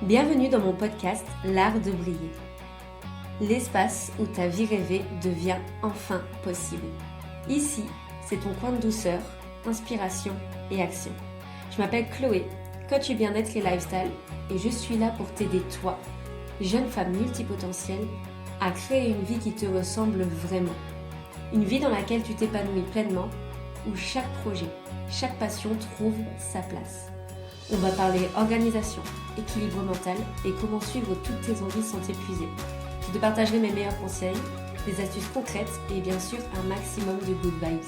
Bienvenue dans mon podcast L'Art de Briller, l'espace où ta vie rêvée devient enfin possible. Ici, c'est ton coin de douceur, inspiration et action. Je m'appelle Chloé, coach du bien-être et lifestyle, et je suis là pour t'aider toi, jeune femme multipotentielle, à créer une vie qui te ressemble vraiment. Une vie dans laquelle tu t'épanouis pleinement, où chaque projet, chaque passion trouve sa place. On va parler organisation, équilibre mental et comment suivre toutes tes envies sans t'épuiser. Je te partagerai mes meilleurs conseils, des astuces concrètes et bien sûr un maximum de good vibes.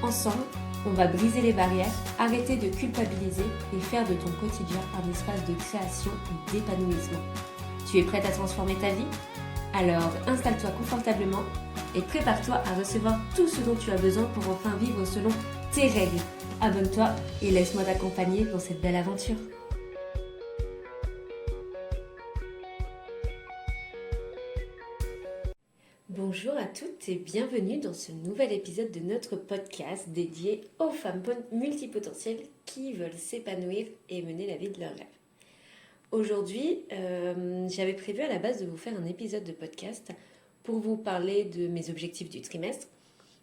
Ensemble, on va briser les barrières, arrêter de culpabiliser et faire de ton quotidien un espace de création et d'épanouissement. Tu es prête à transformer ta vie ? Alors installe-toi confortablement et prépare-toi à recevoir tout ce dont tu as besoin pour enfin vivre selon tes règles. Abonne-toi et laisse-moi t'accompagner dans cette belle aventure. Bonjour à toutes et bienvenue dans ce nouvel épisode de notre podcast dédié aux femmes multipotentielles qui veulent s'épanouir et mener la vie de leur rêve. Aujourd'hui, j'avais prévu à la base de vous faire un épisode de podcast pour vous parler de mes objectifs du trimestre,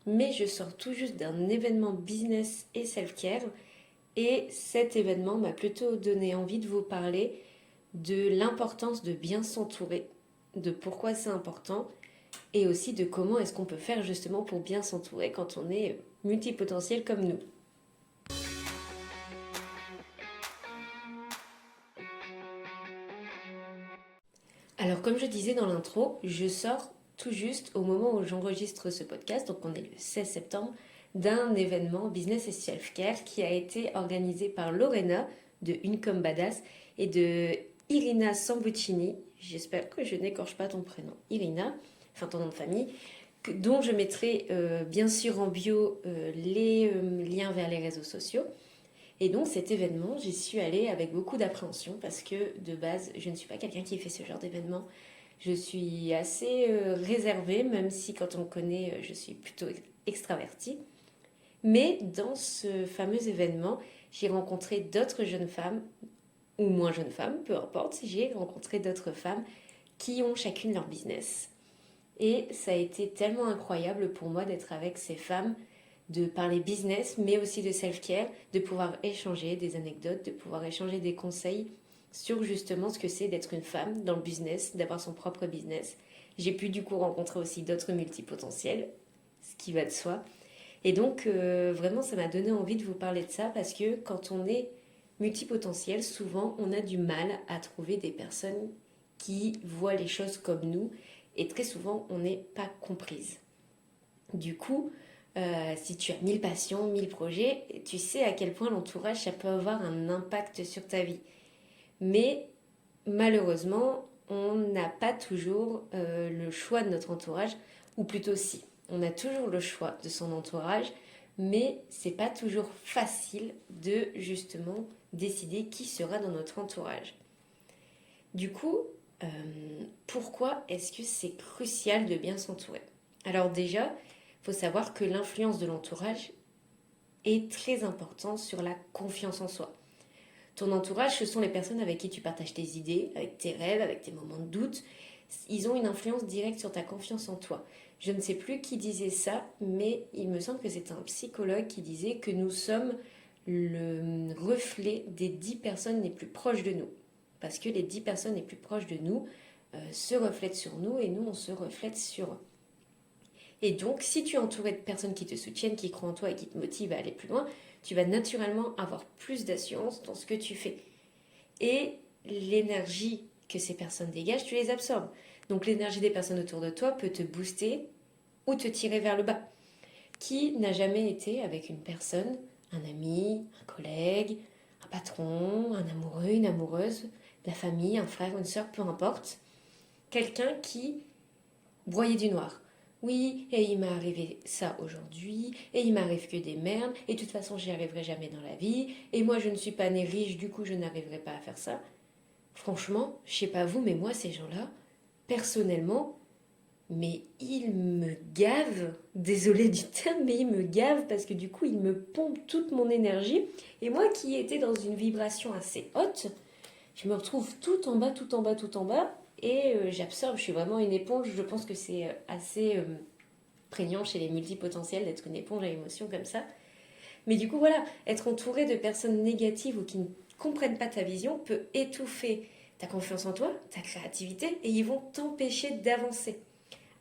mais je sors tout juste d'un événement business et self-care et cet événement m'a plutôt donné envie de vous parler de l'importance de bien s'entourer, de pourquoi c'est important et aussi de comment est-ce qu'on peut faire justement pour bien s'entourer quand on est multipotentiel comme nous. Alors comme je disais dans l'intro, je sors tout juste au moment où j'enregistre ce podcast, donc on est le 16 septembre, d'un événement Business et Self-Care qui a été organisé par Lorena de Une Comme Badass et de Irina Sambuccini, j'espère que je n'écorche pas ton prénom, Irina, enfin ton nom de famille, dont je mettrai bien sûr en bio les liens vers les réseaux sociaux. Et donc cet événement, j'y suis allée avec beaucoup d'appréhension parce que de base, je ne suis pas quelqu'un qui fait ce genre d'événement. Je suis assez réservée, même si quand on me connaît, je suis plutôt extravertie. Mais dans ce fameux événement, j'ai rencontré d'autres jeunes femmes, ou moins jeunes femmes, peu importe, j'ai rencontré d'autres femmes qui ont chacune leur business. Et ça a été tellement incroyable pour moi d'être avec ces femmes, de parler business, mais aussi de self-care, de pouvoir échanger des anecdotes, de pouvoir échanger des conseils sur justement ce que c'est d'être une femme dans le business, d'avoir son propre business. J'ai pu du coup rencontrer aussi d'autres multipotentiels, ce qui va de soi. Et donc vraiment ça m'a donné envie de vous parler de ça parce que quand on est multipotentiel, souvent on a du mal à trouver des personnes qui voient les choses comme nous et très souvent on n'est pas comprise. Du coup, si tu as 1000 passions, 1000 projets, tu sais à quel point l'entourage, ça peut avoir un impact sur ta vie. Mais malheureusement, on n'a pas toujours le choix de notre entourage, ou plutôt si, on a toujours le choix de son entourage, mais c'est pas toujours facile de justement décider qui sera dans notre entourage. Du coup, pourquoi est-ce que c'est crucial de bien s'entourer ? Alors déjà, il faut savoir que l'influence de l'entourage est très importante sur la confiance en soi. Ton entourage, ce sont les personnes avec qui tu partages tes idées, avec tes rêves, avec tes moments de doute. Ils ont une influence directe sur ta confiance en toi. Je ne sais plus qui disait ça, mais il me semble que c'est un psychologue qui disait que nous sommes le reflet des 10 personnes les plus proches de nous. Parce que les 10 personnes les plus proches de nous se reflètent sur nous et nous, on se reflète sur eux. Et donc, si tu es entouré de personnes qui te soutiennent, qui croient en toi et qui te motivent à aller plus loin, tu vas naturellement avoir plus d'assurance dans ce que tu fais. Et l'énergie que ces personnes dégagent, tu les absorbes. Donc l'énergie des personnes autour de toi peut te booster ou te tirer vers le bas. Qui n'a jamais été avec une personne, un ami, un collègue, un patron, un amoureux, une amoureuse, la famille, un frère, une sœur, peu importe, quelqu'un qui broyait du noir. Oui, et il m'est arrivé ça aujourd'hui, et il m'arrive que des merdes, et de toute façon j'y arriverai jamais dans la vie, et moi je ne suis pas née riche, du coup je n'arriverai pas à faire ça. Franchement, je sais pas vous, mais moi ces gens-là, personnellement, mais ils me gavent, désolé du terme, mais ils me gavent parce que du coup ils me pompent toute mon énergie, et moi qui étais dans une vibration assez haute, je me retrouve tout en bas, tout en bas, tout en bas, et j'absorbe. Je suis vraiment une éponge. Je pense que c'est assez prégnant chez les multipotentiels d'être une éponge à émotions comme ça. Mais du coup, voilà, être entouré de personnes négatives ou qui ne comprennent pas ta vision peut étouffer ta confiance en toi, ta créativité, et ils vont t'empêcher d'avancer.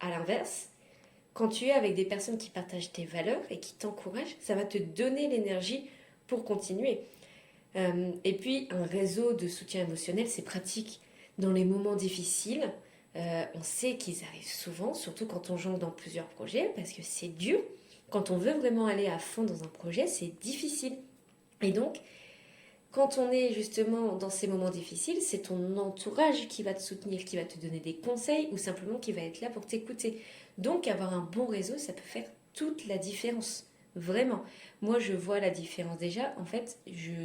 À l'inverse, quand tu es avec des personnes qui partagent tes valeurs et qui t'encouragent, ça va te donner l'énergie pour continuer. Et puis, un réseau de soutien émotionnel, c'est pratique dans les moments difficiles. On sait qu'ils arrivent souvent, surtout quand on jongle dans plusieurs projets, parce que c'est dur. Quand on veut vraiment aller à fond dans un projet, c'est difficile. Et donc, quand on est justement dans ces moments difficiles, c'est ton entourage qui va te soutenir, qui va te donner des conseils ou simplement qui va être là pour t'écouter. Donc avoir un bon réseau, ça peut faire toute la différence. Vraiment. Moi, je vois la différence déjà. En fait,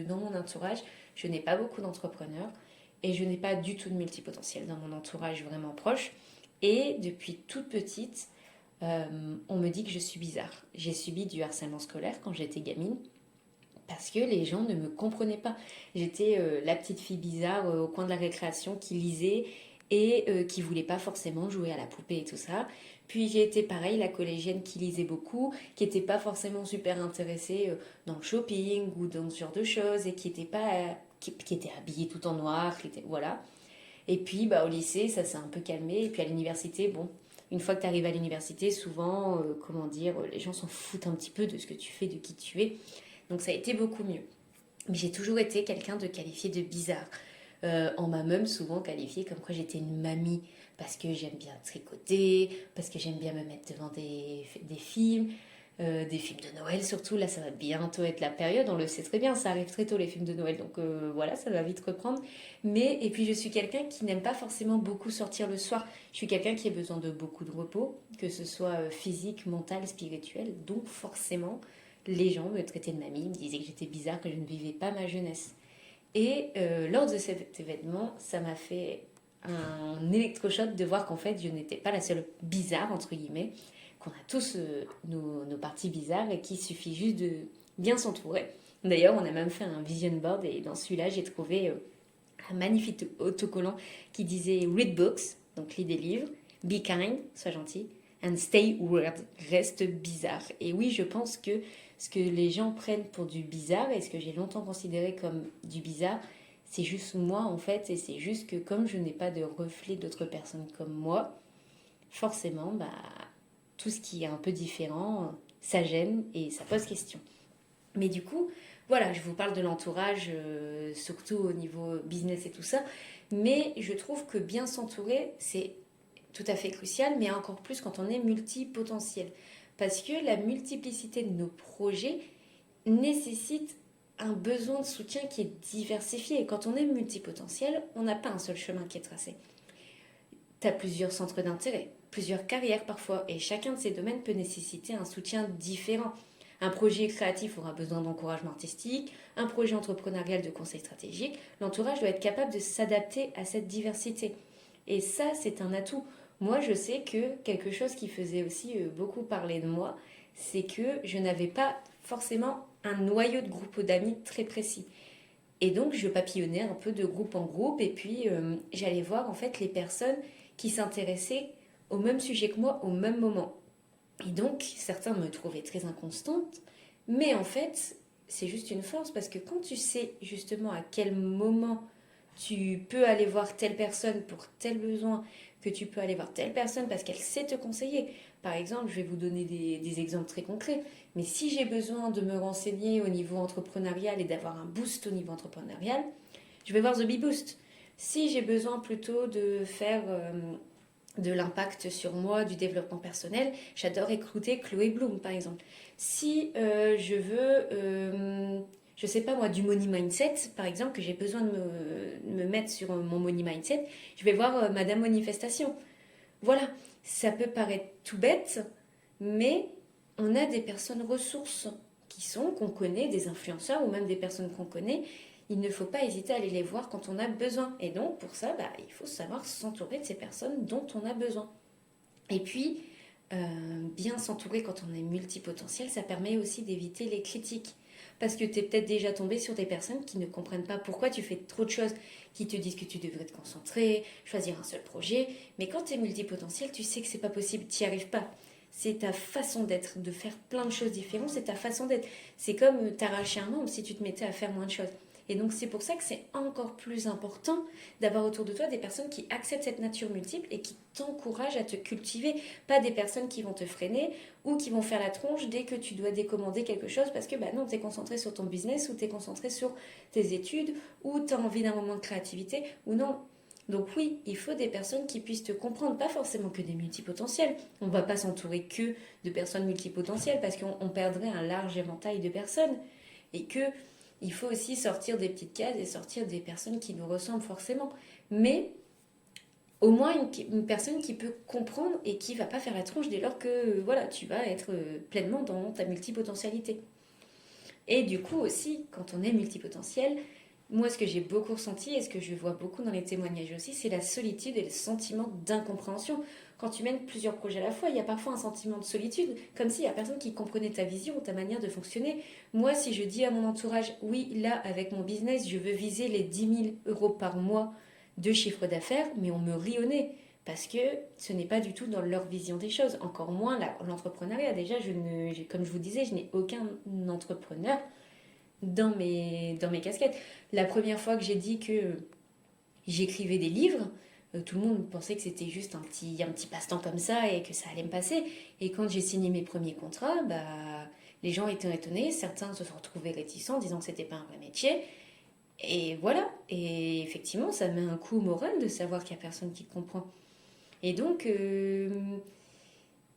dans mon entourage, je n'ai pas beaucoup d'entrepreneurs et je n'ai pas du tout de multipotentiel dans mon entourage vraiment proche. Et depuis toute petite, on me dit que je suis bizarre. J'ai subi du harcèlement scolaire quand j'étais gamine parce que les gens ne me comprenaient pas. J'étais la petite fille bizarre au coin de la récréation qui lisait et qui voulait pas forcément jouer à la poupée et tout ça. Puis j'ai été pareil, la collégienne qui lisait beaucoup, qui n'était pas forcément super intéressée dans le shopping ou dans ce genre de choses et qui était pas qui était habillée tout en noir, voilà. Et puis au lycée, ça s'est un peu calmé et puis à l'université, bon, une fois que tu arrives à l'université, souvent comment dire, les gens s'en foutent un petit peu de ce que tu fais, de qui tu es. Donc ça a été beaucoup mieux. Mais j'ai toujours été quelqu'un de qualifié de bizarre. On m'a même souvent qualifié comme quoi j'étais une mamie parce que j'aime bien tricoter, parce que j'aime bien me mettre devant des films, des films de Noël surtout. Là, ça va bientôt être la période, on le sait très bien, ça arrive très tôt les films de Noël, donc voilà, ça va vite reprendre. Et puis je suis quelqu'un qui n'aime pas forcément beaucoup sortir le soir. Je suis quelqu'un qui a besoin de beaucoup de repos, que ce soit physique, mental, spirituel, donc forcément les gens me traitaient de mamie, me disaient que j'étais bizarre, que je ne vivais pas ma jeunesse. Et lors de cet événement, ça m'a fait un électrochoc de voir qu'en fait, je n'étais pas la seule bizarre, entre guillemets, qu'on a tous nos parties bizarres et qu'il suffit juste de bien s'entourer. D'ailleurs, on a même fait un vision board et dans celui-là, j'ai trouvé un magnifique autocollant qui disait Read books, donc lis des livres, Be kind, sois gentil, and stay weird, reste bizarre. Et oui, je pense que ce que les gens prennent pour du bizarre et ce que j'ai longtemps considéré comme du bizarre, c'est juste moi en fait, et c'est juste que comme je n'ai pas de reflet d'autres personnes comme moi, forcément, tout ce qui est un peu différent, ça gêne et ça pose question. Mais du coup, voilà, je vous parle de l'entourage, surtout au niveau business et tout ça, mais je trouve que bien s'entourer, c'est tout à fait crucial, mais encore plus quand on est multipotentiel. Parce que la multiplicité de nos projets nécessite un besoin de soutien qui est diversifié. Et quand on est multipotentiel, on n'a pas un seul chemin qui est tracé. Tu as plusieurs centres d'intérêt, plusieurs carrières parfois, et chacun de ces domaines peut nécessiter un soutien différent. Un projet créatif aura besoin d'encouragement artistique, un projet entrepreneurial de conseil stratégique. L'entourage doit être capable de s'adapter à cette diversité. Et ça, c'est un atout. Moi, je sais que quelque chose qui faisait aussi beaucoup parler de moi, c'est que je n'avais pas forcément un noyau de groupe d'amis très précis. Et donc, je papillonnais un peu de groupe en groupe, et puis j'allais voir en fait les personnes qui s'intéressaient au même sujet que moi au même moment. Et donc, certains me trouvaient très inconstante, mais en fait, c'est juste une force parce que quand tu sais justement à quel moment tu peux aller voir telle personne pour tel besoin, que tu peux aller voir telle personne parce qu'elle sait te conseiller. Par exemple, je vais vous donner des exemples très concrets, mais si j'ai besoin de me renseigner au niveau entrepreneurial et d'avoir un boost au niveau entrepreneurial, je vais voir The Bee Boost. Si j'ai besoin plutôt de faire de l'impact sur moi, du développement personnel, j'adore écouter Chloé Bloom par exemple. Si je veux, je sais pas moi, du money mindset par exemple, que j'ai besoin de me mettre sur mon money mindset, je vais voir Madame Manifestation. Voilà, ça peut paraître tout bête, mais on a des personnes ressources qu'on connaît, des influenceurs ou même des personnes qu'on connaît. Il ne faut pas hésiter à aller les voir quand on a besoin. Et donc, pour ça, il faut savoir s'entourer de ces personnes dont on a besoin. Et puis, bien s'entourer quand on est multipotentiel, ça permet aussi d'éviter les critiques. parce que tu es peut-être déjà tombé sur des personnes qui ne comprennent pas pourquoi tu fais trop de choses, qui te disent que tu devrais te concentrer, choisir un seul projet. Mais quand tu es multipotentiel, tu sais que c'est pas possible, tu n'y arrives pas. C'est ta façon d'être, de faire plein de choses différentes, c'est ta façon d'être. C'est comme t'arracher un membre si tu te mettais à faire moins de choses. Et donc c'est pour ça que c'est encore plus important d'avoir autour de toi des personnes qui acceptent cette nature multiple et qui t'encouragent à te cultiver, pas des personnes qui vont te freiner ou qui vont faire la tronche dès que tu dois décommander quelque chose parce que non, tu es concentré sur ton business ou tu es concentré sur tes études ou tu as envie d'un moment de créativité ou non. Donc oui, il faut des personnes qui puissent te comprendre, pas forcément que des multipotentiels. On ne va pas s'entourer que de personnes multipotentielles parce qu'on perdrait un large éventail de personnes et que il faut aussi sortir des petites cases et sortir des personnes qui nous ressemblent forcément. Mais au moins une personne qui peut comprendre et qui va pas faire la tronche dès lors que voilà, tu vas être pleinement dans ta multipotentialité. Et du coup aussi, quand on est multipotentiel, moi ce que j'ai beaucoup ressenti et ce que je vois beaucoup dans les témoignages aussi, c'est la solitude et le sentiment d'incompréhension. Quand tu mènes plusieurs projets à la fois, il y a parfois un sentiment de solitude, comme s'il n'y a personne qui comprenait ta vision ou ta manière de fonctionner. Moi, si je dis à mon entourage, oui, là, avec mon business, je veux viser les 10 000 € par mois de chiffre d'affaires, mais on me rit au nez. Parce que ce n'est pas du tout dans leur vision des choses. Encore moins l'entrepreneuriat. Déjà, comme je vous disais, je n'ai aucun entrepreneur dans mes casquettes. La première fois que j'ai dit que j'écrivais des livres, tout le monde pensait que c'était juste un petit passe-temps comme ça et que ça allait me passer. Et quand j'ai signé mes premiers contrats, les gens étaient étonnés. Certains se sont retrouvés réticents, disant que c'était pas un vrai métier. Et voilà. Et effectivement, ça met un coup au moral de savoir qu'il y a personne qui comprend. Et donc,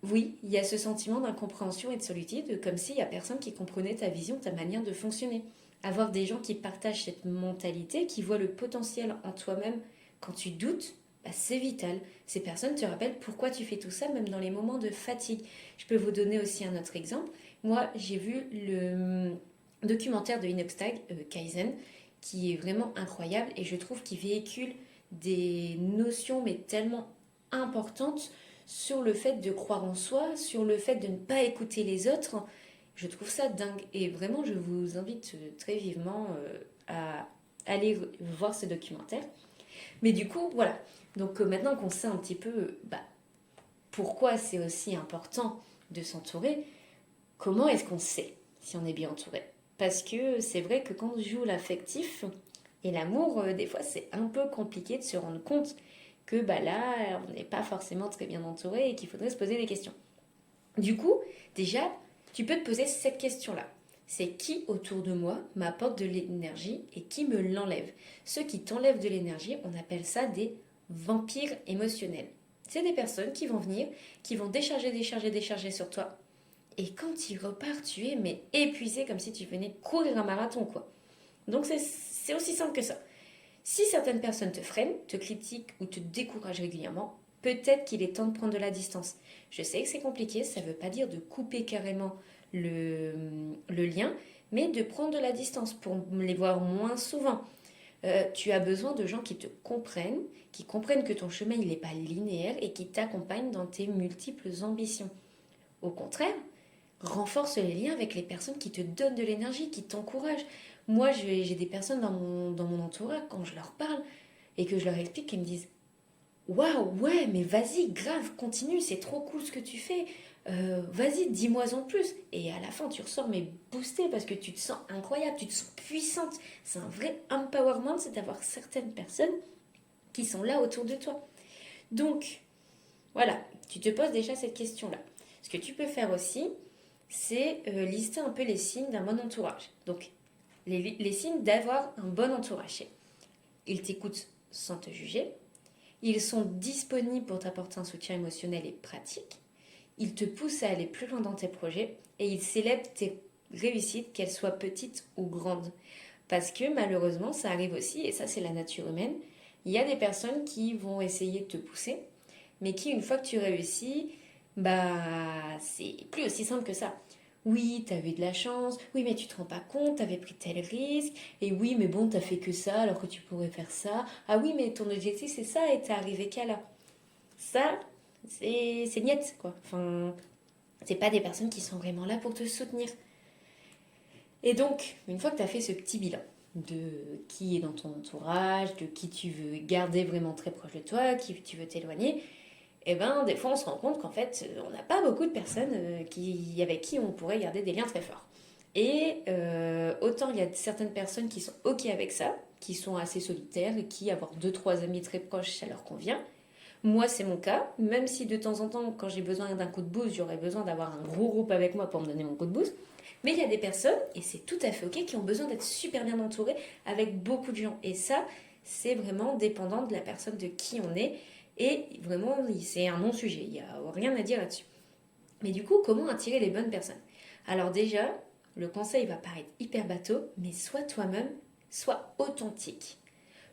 oui, il y a ce sentiment d'incompréhension et de solitude, comme s'il n'y a personne qui comprenait ta vision, ta manière de fonctionner. Avoir des gens qui partagent cette mentalité, qui voient le potentiel en toi-même quand tu doutes, c'est vital. Ces personnes te rappellent pourquoi tu fais tout ça, même dans les moments de fatigue. Je peux vous donner aussi un autre exemple. Moi, j'ai vu le documentaire de Inoxtag, Kaizen, qui est vraiment incroyable et je trouve qu'il véhicule des notions mais tellement importantes sur le fait de croire en soi, sur le fait de ne pas écouter les autres. Je trouve ça dingue. Et vraiment, je vous invite très vivement à aller voir ce documentaire. Mais du coup, voilà. Donc maintenant qu'on sait un petit peu pourquoi c'est aussi important de s'entourer, comment est-ce qu'on sait si on est bien entouré? Parce que c'est vrai que quand on joue l'affectif et l'amour, des fois c'est un peu compliqué de se rendre compte que là, on n'est pas forcément très bien entouré et qu'il faudrait se poser des questions. Du coup, déjà, tu peux te poser cette question-là. C'est qui autour de moi m'apporte de l'énergie et qui me l'enlève. Ceux qui t'enlèvent de l'énergie, on appelle ça des vampires émotionnels. C'est des personnes qui vont venir, qui vont décharger sur toi. Et quand ils repartent, tu es mais épuisé comme si tu venais courir un marathon, quoi. Donc c'est aussi simple que ça. Si certaines personnes te freinent, te critiquent ou te découragent régulièrement, peut-être qu'il est temps de prendre de la distance. Je sais que c'est compliqué, ça ne veut pas dire de couper carrément le lien, mais de prendre de la distance pour les voir moins souvent. Tu as besoin de gens qui comprennent que ton chemin il n'est pas linéaire et qui t'accompagnent dans tes multiples ambitions. Au contraire, renforce les liens avec les personnes qui te donnent de l'énergie, qui t'encouragent. Moi, j'ai des personnes dans mon entourage, quand je leur parle et que je leur explique, qui me disent waouh, ouais, mais vas-y, grave, continue, c'est trop cool ce que tu fais. Vas-y, dis-moi en plus. Et à la fin, tu ressors, mais boosté parce que tu te sens incroyable, tu te sens puissante. C'est un vrai empowerment, c'est d'avoir certaines personnes qui sont là autour de toi. Donc, voilà, tu te poses déjà cette question-là. Ce que tu peux faire aussi, c'est lister un peu les signes d'un bon entourage. Donc, les signes d'avoir un bon entourage. Ils t'écoutent sans te juger. Ils sont disponibles pour t'apporter un soutien émotionnel et pratique. Ils te poussent à aller plus loin dans tes projets et ils célèbrent tes réussites, qu'elles soient petites ou grandes. Parce que malheureusement, ça arrive aussi, et ça c'est la nature humaine, il y a des personnes qui vont essayer de te pousser, mais qui, une fois que tu réussis, c'est plus aussi simple que ça. Oui, t'avais de la chance, oui, mais tu te rends pas compte, t'avais pris tel risque, et oui, mais bon, t'as fait que ça alors que tu pourrais faire ça. Ah oui, mais ton objectif c'est ça et t'es arrivé qu'à là. Ça, c'est niette, quoi. Enfin, c'est pas des personnes qui sont vraiment là pour te soutenir. Et donc, une fois que tu as fait ce petit bilan de qui est dans ton entourage, de qui tu veux garder vraiment très proche de toi, qui tu veux t'éloigner, et ben des fois on se rend compte qu'en fait on n'a pas beaucoup de personnes avec qui on pourrait garder des liens très forts. Et autant il y a certaines personnes qui sont ok avec ça, qui sont assez solitaires et qui avoir 2-3 amis très proches ça leur convient. Moi c'est mon cas, même si de temps en temps quand j'ai besoin d'un coup de boost j'aurais besoin d'avoir un gros groupe avec moi pour me donner mon coup de boost. Mais il y a des personnes, et c'est tout à fait ok, qui ont besoin d'être super bien entourées avec beaucoup de gens. Et ça, c'est vraiment dépendant de la personne de qui on est. Et vraiment, c'est un non-sujet, il n'y a rien à dire là-dessus. Mais du coup, comment attirer les bonnes personnes? Alors déjà, le conseil va paraître hyper bateau, mais sois toi-même, sois authentique.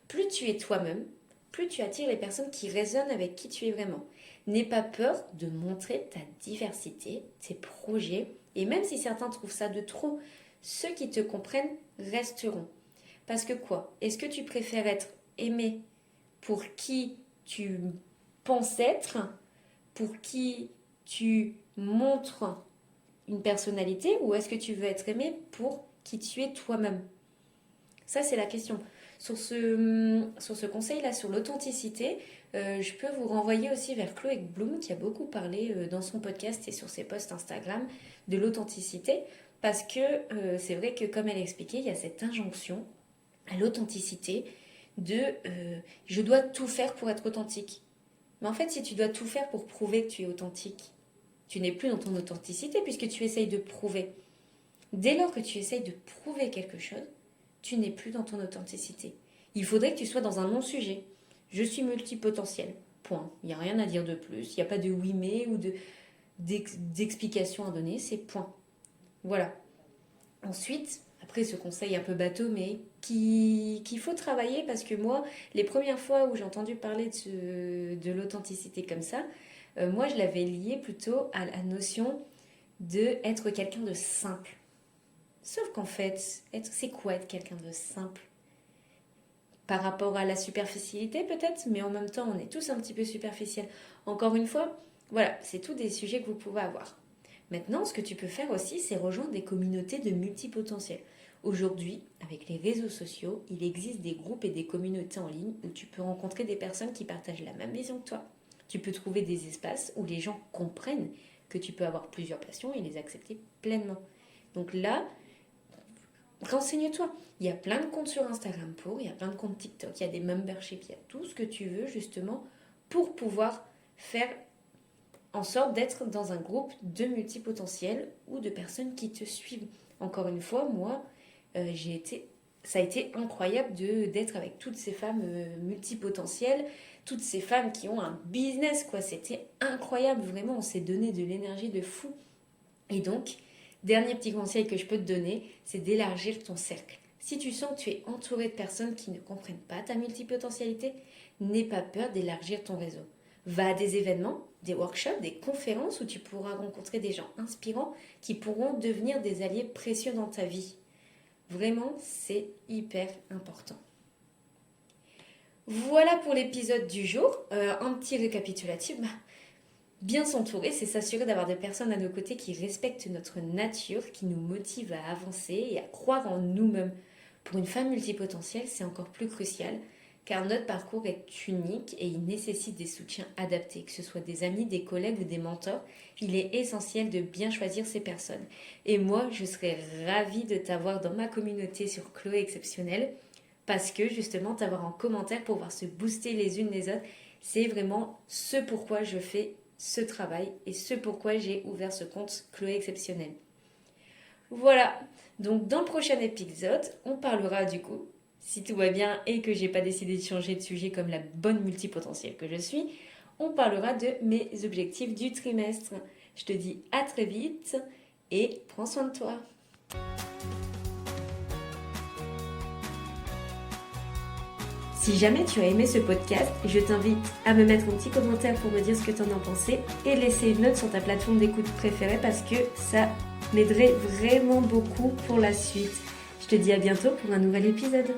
Plus tu es toi-même, plus tu attires les personnes qui résonnent avec qui tu es vraiment. N'aie pas peur de montrer ta diversité, tes projets, et même si certains trouvent ça de trop, ceux qui te comprennent resteront. Parce que quoi? Est-ce que tu préfères être aimé pour qui tu penses être, pour qui tu montres une personnalité, ou est-ce que tu veux être aimé pour qui tu es toi-même? Ça, c'est la question. Sur ce conseil-là, sur l'authenticité, je peux vous renvoyer aussi vers Chloé Bloom, qui a beaucoup parlé dans son podcast et sur ses posts Instagram de l'authenticité, parce que c'est vrai que, comme elle expliquait, il y a cette injonction à l'authenticité de je dois tout faire pour être authentique. Mais en fait, si tu dois tout faire pour prouver que tu es authentique, tu n'es plus dans ton authenticité puisque tu essayes de prouver. Dès lors que tu essayes de prouver quelque chose, tu n'es plus dans ton authenticité. Il faudrait que tu sois dans un non-sujet. Je suis multipotentiel. Point. Il n'y a rien à dire de plus. Il n'y a pas de oui mais ou d'explication à donner. C'est point. Voilà. Ensuite, après ce conseil un peu bateau, mais qu'il faut travailler parce que moi, les premières fois où j'ai entendu parler de l'authenticité comme ça, moi je l'avais lié plutôt à la notion d'être quelqu'un de simple. Sauf qu'en fait, c'est quoi être quelqu'un de simple? Par rapport à la superficialité peut-être, mais en même temps on est tous un petit peu superficiels. Encore une fois, voilà, c'est tous des sujets que vous pouvez avoir. Maintenant, ce que tu peux faire aussi, c'est rejoindre des communautés de multipotentiels. Aujourd'hui, avec les réseaux sociaux, il existe des groupes et des communautés en ligne où tu peux rencontrer des personnes qui partagent la même vision que toi. Tu peux trouver des espaces où les gens comprennent que tu peux avoir plusieurs passions et les accepter pleinement. Donc là, renseigne-toi. Il y a plein de comptes sur Instagram il y a plein de comptes TikTok, il y a des memberships, il y a tout ce que tu veux justement pour pouvoir faire en sorte d'être dans un groupe de multipotentiels ou de personnes qui te suivent. Encore une fois, moi, ça a été incroyable d'être avec toutes ces femmes multipotentielles, toutes ces femmes qui ont un business, quoi. C'était incroyable, vraiment, on s'est donné de l'énergie de fou. Et donc, dernier petit conseil que je peux te donner, c'est d'élargir ton cercle. Si tu sens que tu es entouré de personnes qui ne comprennent pas ta multipotentialité, n'aie pas peur d'élargir ton réseau. Va à des événements, des workshops, des conférences où tu pourras rencontrer des gens inspirants qui pourront devenir des alliés précieux dans ta vie. Vraiment, c'est hyper important. Voilà pour l'épisode du jour. Un petit récapitulatif. Bien s'entourer, c'est s'assurer d'avoir des personnes à nos côtés qui respectent notre nature, qui nous motivent à avancer et à croire en nous-mêmes. Pour une femme multipotentielle, c'est encore plus crucial, car notre parcours est unique et il nécessite des soutiens adaptés, que ce soit des amis, des collègues ou des mentors. Il est essentiel de bien choisir ces personnes. Et moi, je serais ravie de t'avoir dans ma communauté sur Chloé Exceptionnelle, parce que justement, t'avoir en commentaire pour pouvoir se booster les unes les autres, c'est vraiment ce pourquoi je fais ce travail et ce pourquoi j'ai ouvert ce compte Chloé Exceptionnelle. Voilà, donc dans le prochain épisode, on parlera du coup, si tout va bien et que j'ai pas décidé de changer de sujet comme la bonne multipotentielle que je suis, on parlera de mes objectifs du trimestre. Je te dis à très vite et prends soin de toi. Si jamais tu as aimé ce podcast, je t'invite à me mettre un petit commentaire pour me dire ce que tu en as pensé et laisser une note sur ta plateforme d'écoute préférée parce que ça m'aiderait vraiment beaucoup pour la suite. Je te dis à bientôt pour un nouvel épisode.